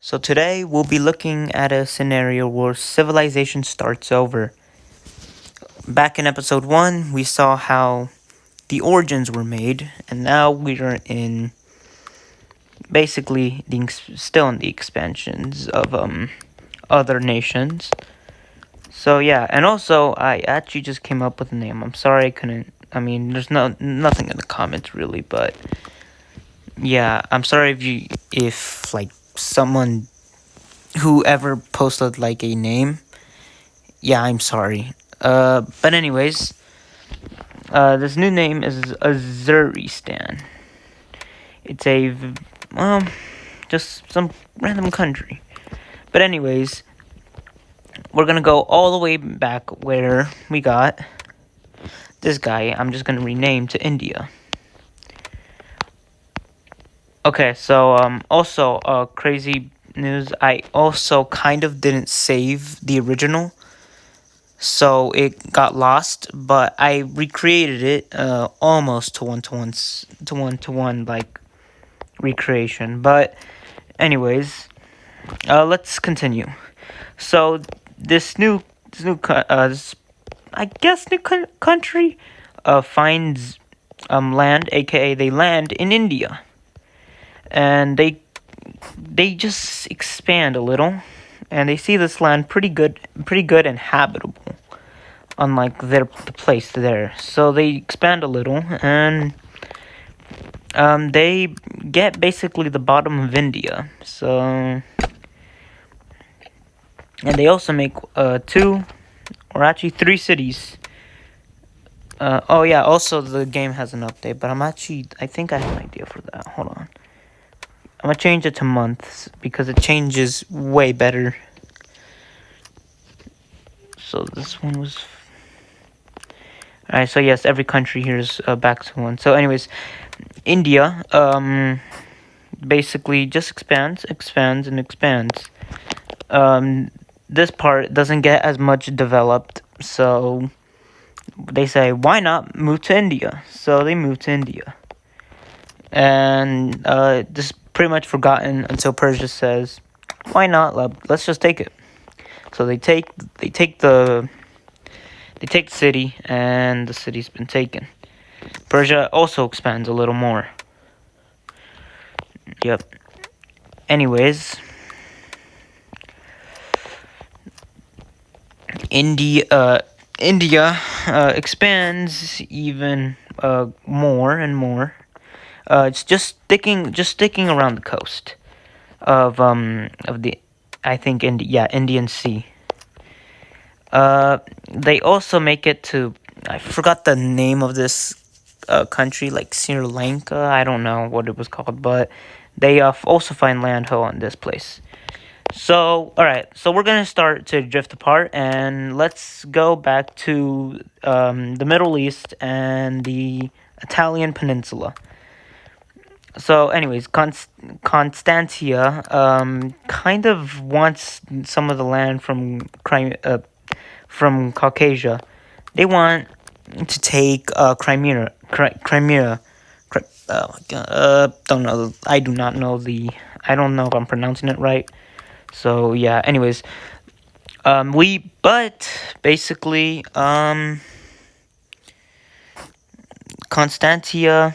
So today we'll be looking at a scenario where civilization starts over. Back in episode 1, we saw how the origins were made, and now we are in basically still in the expansions of other nations. So yeah, and also I actually just came up with a name. I'm sorry I couldn't. I mean, there's nothing in the comments really, but yeah, I'm sorry if like someone whoever posted like a name. Yeah, I'm sorry. But anyways, this new name is Azeristan. It's just some random country. But anyways, we're gonna go all the way back where we got this guy. I'm just gonna rename to India. Okay, so also crazy news. I also kind of didn't save the original, so it got lost. But I recreated it almost to one like recreation. But anyways, let's continue. So this I guess new country finds land, aka they land in India, and they just expand a little, and they see this land pretty good and habitable, unlike the place there. So they expand a little, and they get basically the bottom of India. So, and they also make two, or actually three cities. Oh yeah, also the game has an update, but I think I have an idea for that. Hold on. I'm gonna change it to months because it changes way better. So this one was... Alright, so yes, every country here is back to one. So anyways, India, basically just expands, and expands. This part doesn't get as much developed, so they say, why not move to India? So they move to India. And this is pretty much forgotten until Persia says, why not? Let's just take it. So they take the city, and the city's been taken. Persia also expands a little more. Yep. Anyways, India expands even more and more. It's just sticking around the coast of the, I think, Indian Sea. They also make it to, I forgot the name of this country, like Sri Lanka. I don't know what it was called, but they also find land on this place. So, alright, so we're going to start to drift apart, and let's go back to the Middle East and the Italian peninsula. So, anyways, Constantia kind of wants some of the land from Caucasia. They want to take Crimea. Oh my god, don't know. I do not know I don't know if I'm pronouncing it right. So yeah. Anyways, but basically, Constantia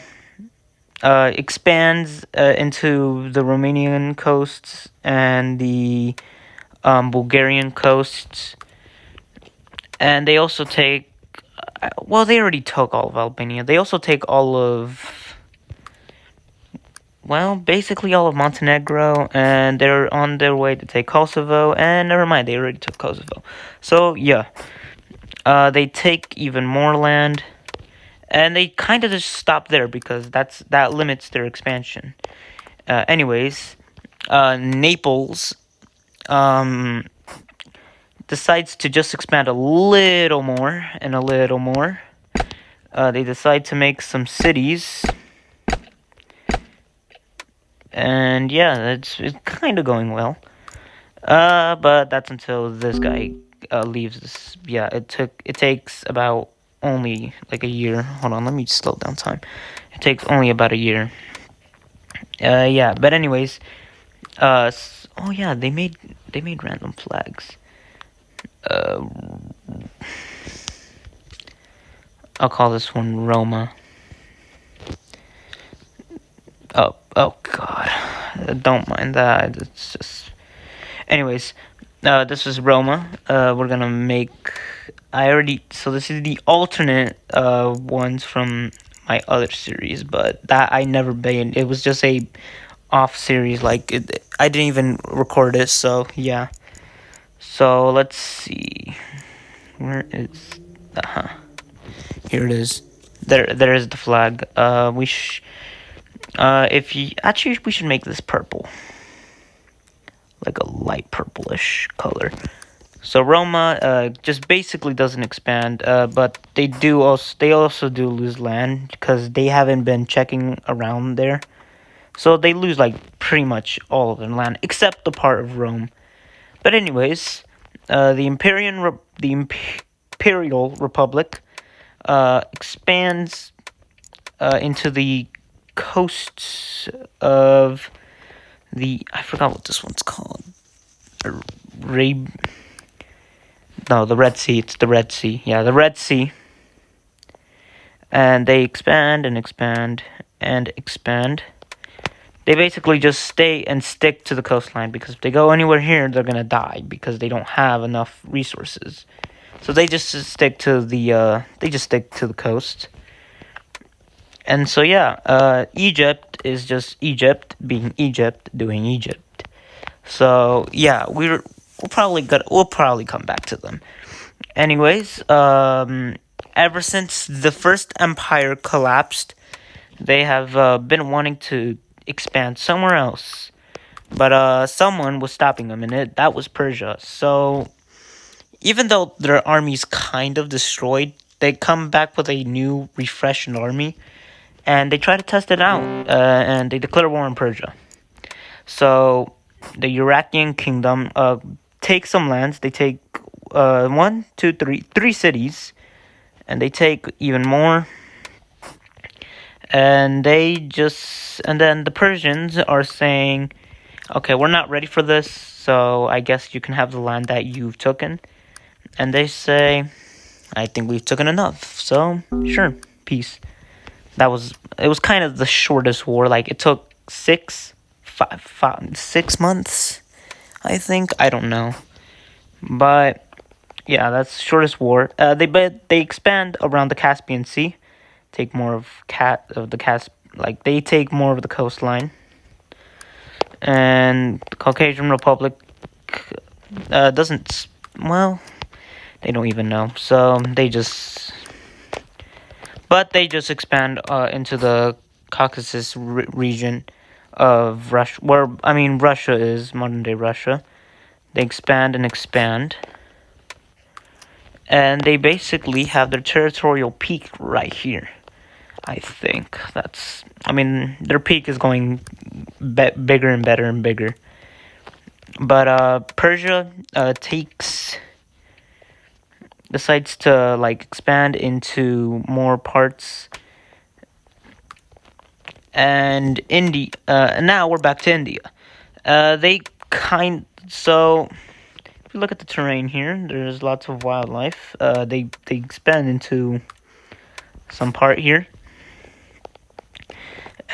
expands into the Romanian coasts and the Bulgarian coasts, and they also take. Well, they already took all of Albania. They also take all of, well, basically all of Montenegro, and they're on their way to take Kosovo, and never mind, they already took Kosovo. So, yeah, they take even more land, and they kind of just stop there because that limits their expansion. Anyways, Naples, decides to just expand a little more and a little more. They decide to make some cities. And yeah, it's kind of going well. But that's until this guy leaves this. Yeah, it takes about only like a year. Hold on, let me slow down time. It takes only about a year. Yeah, but anyways, Oh yeah, they made random flags. Uh, I'll call this one Roma. Oh God, don't mind that. It's just. Anyways, this is Roma. We're gonna make. So this is the alternate ones from my other series, but that I never made. It was just a off series. Like I didn't even record it. So yeah. So let's see. Where is? Here it is. There is the flag. If you actually, we should make this purple, like a light purplish color. So Roma just basically doesn't expand, but they also do lose land because they haven't been checking around there. So they lose like pretty much all of their land except the part of Rome. But anyways, the Imperial Republic expands into the coasts of I forgot what this one's called. No, the Red Sea. It's the Red Sea. Yeah, the Red Sea. And they expand and expand and expand. They basically just stay and stick to the coastline because if they go anywhere here, they're gonna die because they don't have enough resources. So they just stick to the coast. And so yeah, Egypt is just Egypt being Egypt doing Egypt. So yeah, we'll probably come back to them. Anyways, ever since the first empire collapsed, they have been wanting to expand somewhere else, but someone was stopping them, and that was Persia. So even though their army's kind of destroyed, they come back with a new, refreshed army, and they try to test it out, and they declare war on Persia. So the Iraqian kingdom take some lands. They take three cities, and they take even more. And then the Persians are saying, okay, we're not ready for this, so I guess you can have the land that you've taken. And they say, I think we've taken enough, so sure, peace. It was kind of the shortest war. Like it took 6 months, I think. I don't know, but yeah, that's the shortest war. They expand around the Caspian Sea, take more like they take more of the coastline, and the Caucasian Republic doesn't. Well, they don't even know. So they just expand into the Caucasus region of Russia, where Russia is modern day Russia. They expand and expand, and they basically have their territorial peak right here. I think their peak is going bigger and better and bigger. But Persia decides to like expand into more parts. And India. Now we're back to India. So if you look at the terrain here, there's lots of wildlife. They expand into some part here,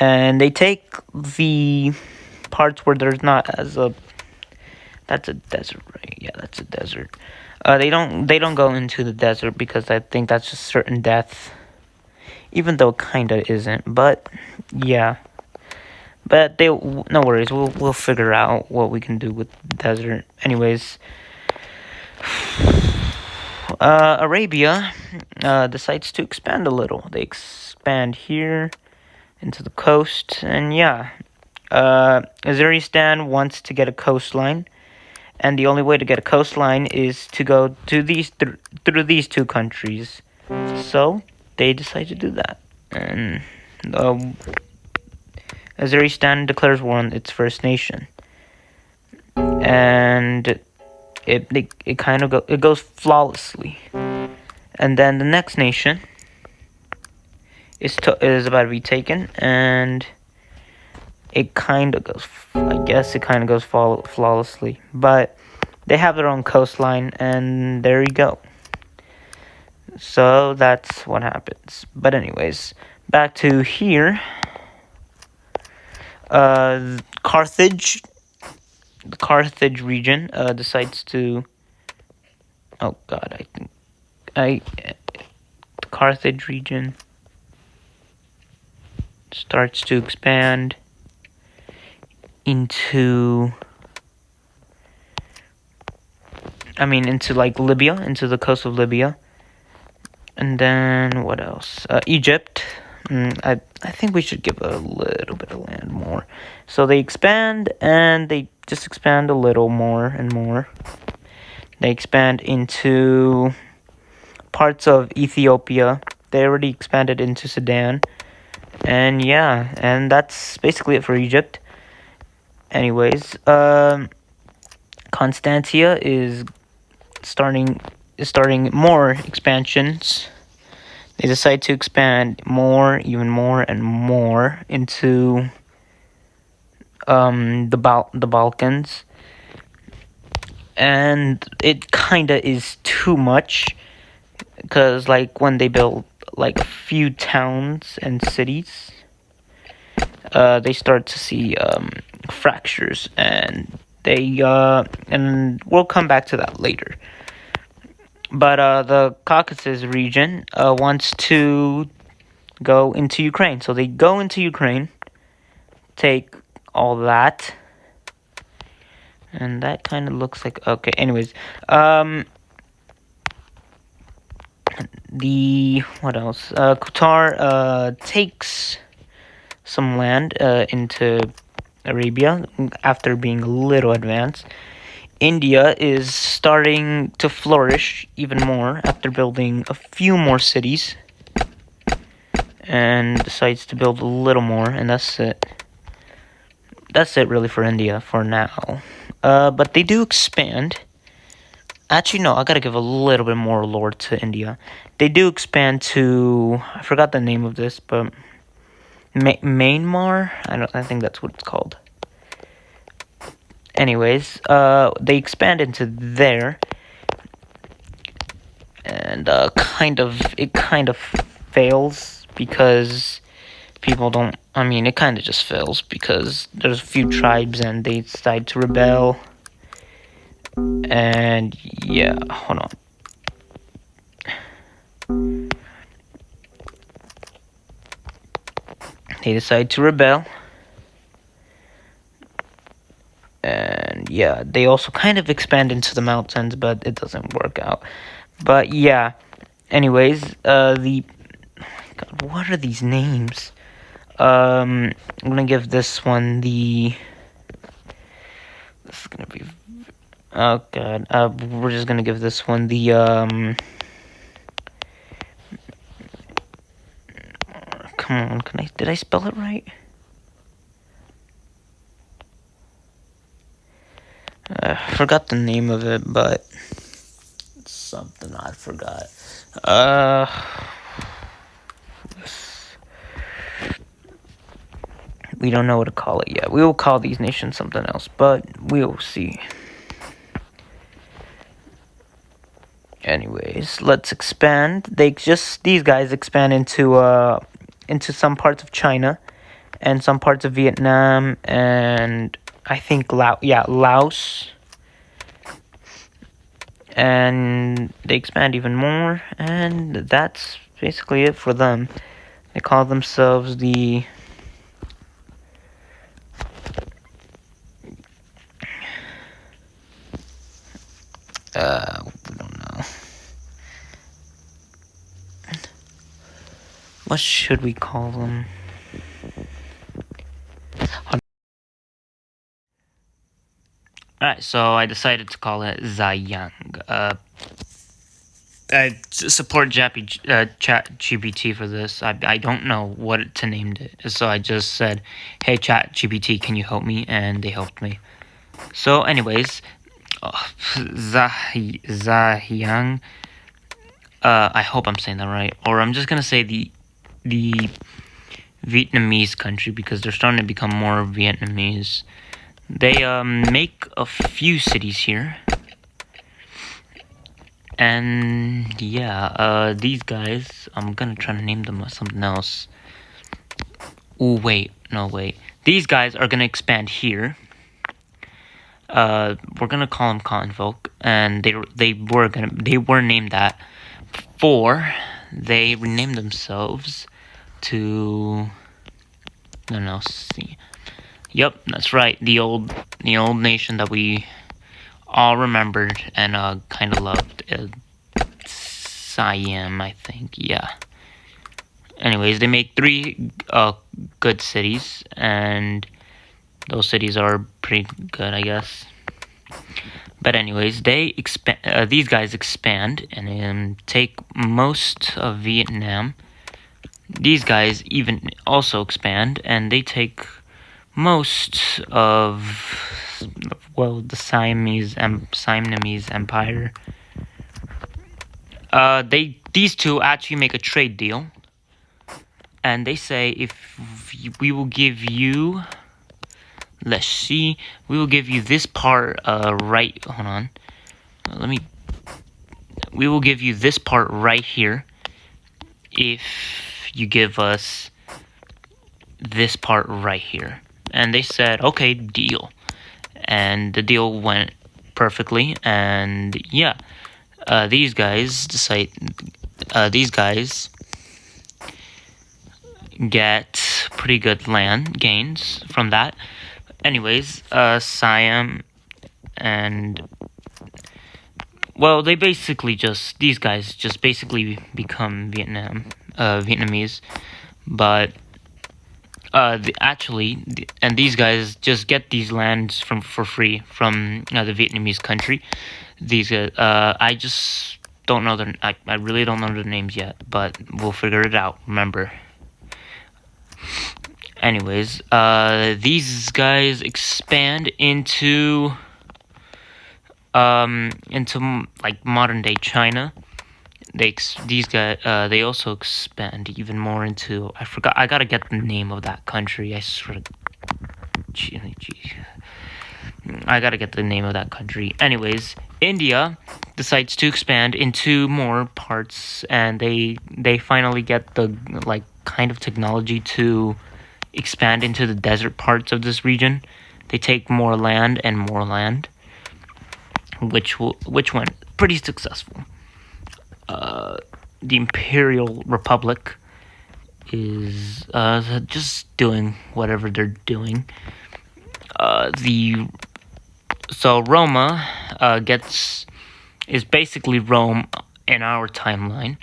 and they take the parts where there's not that's a desert, right? Yeah, that's a desert. They don't go into the desert because I think that's just certain death. Even though it kinda isn't, but yeah. But no worries, we'll figure out what we can do with the desert. Anyways, Arabia decides to expand a little. They expand here into the coast, and yeah. Azeristan wants to get a coastline, and the only way to get a coastline is to go to through these two countries. So they decide to do that, and Azeristan declares war on its First Nation, and it goes flawlessly. And then the next nation is about to be taken, and it kind of goes, I guess it kind of goes flawlessly. But they have their own coastline, and there you go. So that's what happens. But anyways, back to here. Carthage, the Carthage region, decides to. Oh God, I think the Carthage region starts to expand into. Into like Libya, into the coast of Libya. And then what else? Egypt. I think we should give a little bit of land more. So they expand, and they just expand a little more and more. They expand into parts of Ethiopia. They already expanded into Sudan. And yeah, and that's basically it for Egypt. Anyways, Constantia is starting more expansions. They decide to expand more, even more and more into the Balkans, and it kinda is too much, because like when they build like a few towns and cities, they start to see fractures, and and we'll come back to that later. But the Caucasus region wants to go into Ukraine. So they go into Ukraine, take all that. And that kind of looks like... Okay, anyways. What else? Qatar takes some land into Arabia after being a little advanced. India is starting to flourish even more after building a few more cities, and decides to build a little more, and that's it. That's it really for India for now. But they do expand. Actually, no, I gotta give a little bit more lore to India. They do expand to... I forgot the name of this, but... Myanmar? I think that's what it's called. Anyways, they expand into there, and it kind of fails because people don't. It kind of just fails because there's a few tribes and they decide to rebel. And yeah, hold on. They decide to rebel. And yeah, they also kind of expand into the mountains, but it doesn't work out. But yeah, anyways, God, what are these names? I'm gonna give this one the... This is gonna be... Oh God, we're just gonna give this one the, Come on, did I spell it right? I forgot the name of it, but it's something I forgot. We don't know what to call it yet. We will call these nations something else, but we'll see. Anyways, let's expand. These guys expand into some parts of China and some parts of Vietnam, and I think Laos. And they expand even more, and that's basically it for them. They call themselves the... we don't know. What should we call them? Alright, so I decided to call it Zayang. I support ChatGPT for this. I don't know what to name it, so I just said, "Hey ChatGPT, can you help me?" And they helped me. So, anyways, Zayang. I hope I'm saying that right, or I'm just gonna say the Vietnamese country because they're starting to become more Vietnamese. They make a few cities here. And yeah, these guys, I'm gonna try to name them something else. Ooh, wait. These guys are gonna expand here. We're gonna call them cotton folk, and they were named that before they renamed themselves to no see. Yep, that's right. The old nation that we all remembered and kind of loved. Siam, I think. Yeah. Anyways, they make 3 good cities, and those cities are pretty good, I guess. But anyways, they expand. These guys expand and take most of Vietnam. These guys even also expand, and they take most of the Siamese Empire. These two actually make a trade deal, and they say if we will give you. Let's see. We will give you this part, right. Hold on. We will give you this part right here if you give us this part right here. And they said, okay, deal. And the deal went perfectly. And yeah, these guys decide. These guys get pretty good land gains from that. Anyways, Siam and they basically these guys just basically become Vietnamese, but and these guys just get these lands for free from the Vietnamese country. These I just don't know I really don't know their names yet, but we'll figure it out. Remember. Anyways, these guys expand into like modern day China. They also expand even more into. I gotta get the name of that country. I swear. I gotta get the name of that country. Anyways, India decides to expand into more parts, and they finally get the kind of technology to expand into the desert parts of this region. They take more land and more land, which went pretty successful. The Imperial Republic is just doing whatever they're doing. Roma is basically Rome in our timeline.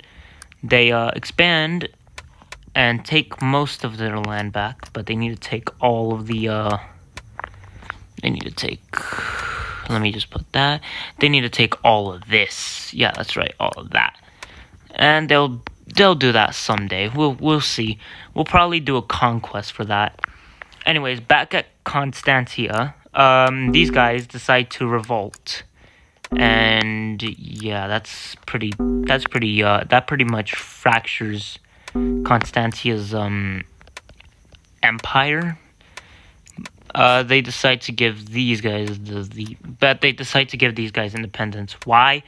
They expand and take most of their land back, but they need to take all of the, let me just put that, they need to take all of this, yeah, that's right, all of that, and they'll do that someday, we'll see, we'll probably do a conquest for that. Anyways, back at Constantia, these guys decide to revolt, and yeah, that pretty much fractures Constantia's empire. They decide to give these guys they decide to give these guys independence. Why?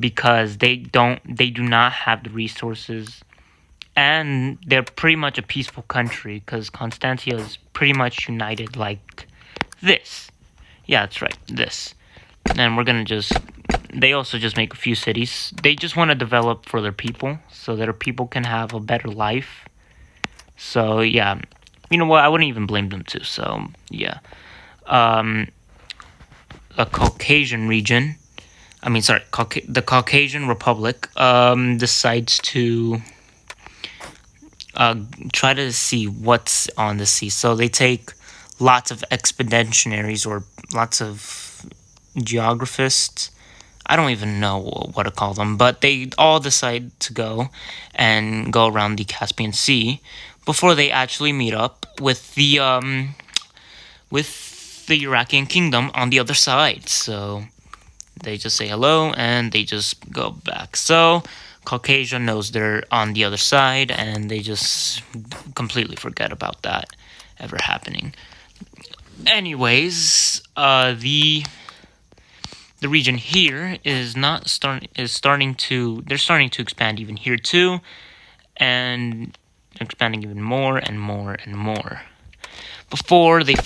Because they do not have the resources, and they're pretty much a peaceful country because Constantia is pretty much united like this. Yeah, that's right, this. And we're gonna they also just make a few cities. They just want to develop for their people so their people can have a better life. So yeah, you know what? I wouldn't even blame them too. So yeah, a Caucasian region. The Caucasian Republic decides to try to see what's on the sea. So they take lots of expeditionaries or lots of geographists. I don't even know what to call them, but they all decide to go around the Caspian Sea before they actually meet up with the Iraqian kingdom on the other side. So they just say hello and they just go back. So Caucasia knows they're on the other side, and they just completely forget about that ever happening. Anyways, the region here is starting to expand even here too, and they're expanding even more and more and more. Before the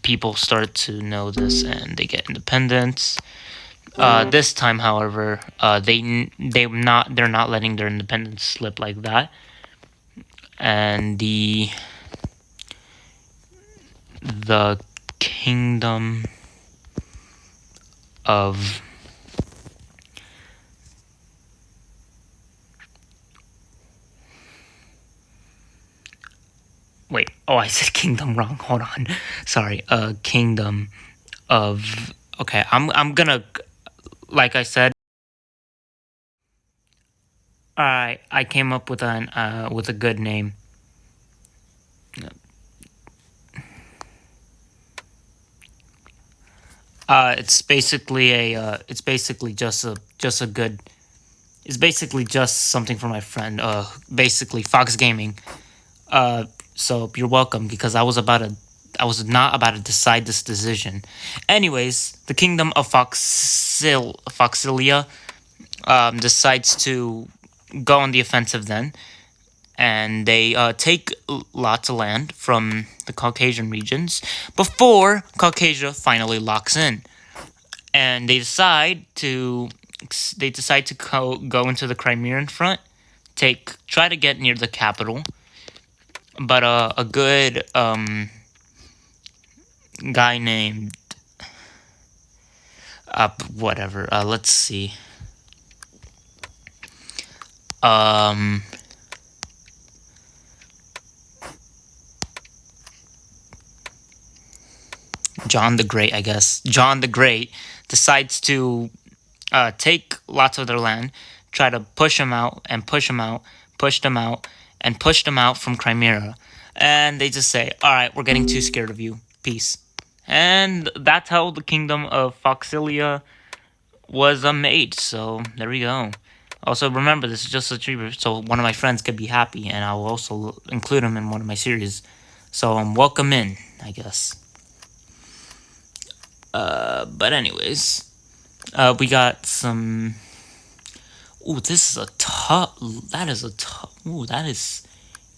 people start to know this and they get independence. This time, however, they're not letting their independence slip like that, and the kingdom of wait, oh, I said kingdom wrong. Hold on, sorry. Kingdom of okay. I'm gonna, like I said. Alright, I came up with a good name. It's basically just something for my friend. Basically Fox Gaming. So you're welcome, because I was not about to decide this decision. Anyways, the kingdom of Foxilia decides to go on the offensive then, and they take lots of land from the Caucasian regions before Caucasia finally locks in, and they decide to go into the Crimean front, try to get near the capital, but a good guy named whatever. Let's see. John the Great, I guess. John the Great decides to take lots of their land, try to push them out, and push them out, push them out, and push them out from Crimea. And they just say, alright, we're getting too scared of you. Peace. And that's how the kingdom of Foxilia was made. So, there we go. Also, remember, this is just a tree, so one of my friends could be happy, and I will also include him in one of my series. So, welcome in, I guess. But anyways, we got some. Ooh, this is a tough. That is a tough. Ooh, that is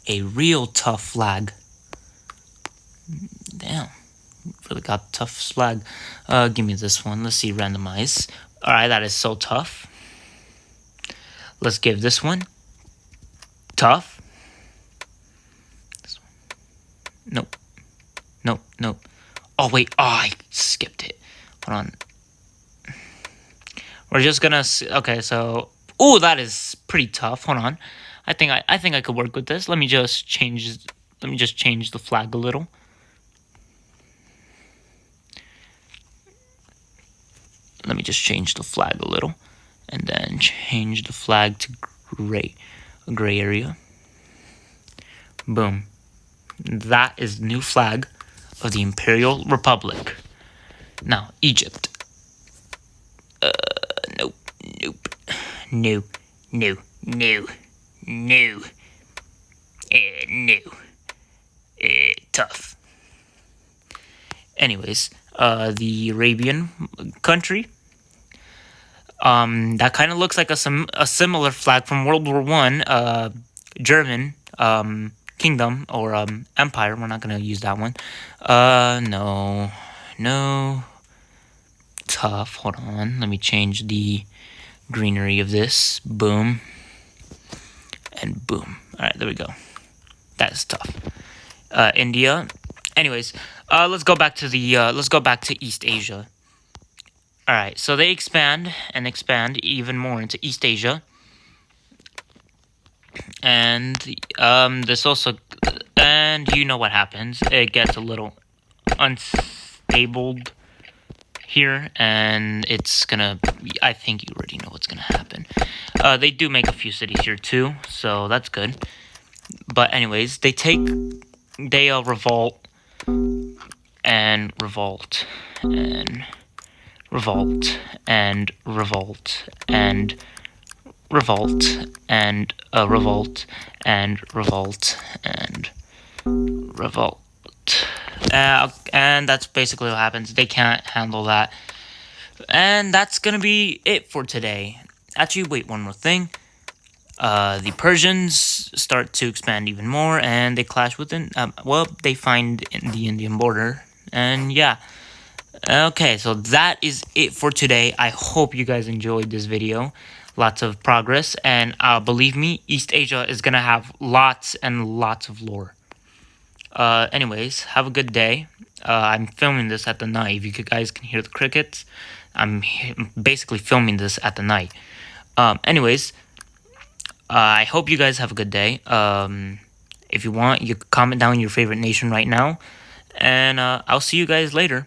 a real tough flag. Damn, really got tough flag. Give me this one. Let's see, randomize. All right, that is so tough. Let's give this one tough. This one. Nope. Nope. Nope. Oh wait. Oh, I skipped it. Hold on. We're just gonna see. Okay, so ooh, that is pretty tough. Hold on. I think I could work with this. Let me just change the flag a little. Let me just change the flag a little, and then change the flag to a gray area. Boom. That is the new flag of the Imperial Republic. Now, Egypt. Nope. No. Tough. Anyways, the Arabian country. That kind of looks like a similar flag from World War I. German kingdom or empire. We're not gonna use that one. No. Tough. Hold on. Let me change the greenery of this. Boom. And boom. Alright, there we go. That's tough. India. Anyways, let's go back to East Asia. Alright, so they expand even more into East Asia. And this also, and you know what happens. It gets a little unstable here, and it's gonna, I think you already know what's gonna happen. They do make a few cities here too, so that's good. But anyways, they revolt and revolt and revolt and revolt and revolt and revolt and revolt and revolt. And that's basically what happens. They can't handle that. And that's gonna be it for today. Actually, wait, one more thing. The Persians start to expand even more, and they clash with they find the Indian border, and yeah. Okay, so that is it for today. I hope you guys enjoyed this video. Lots of progress, and believe me, East Asia is gonna have lots and lots of lore. Anyways, have a good day. I'm filming this at the night. If you guys can hear the crickets, I'm basically filming this at the night. Anyways, I hope you guys have a good day. If you want, you can comment down your favorite nation right now, and I'll see you guys later.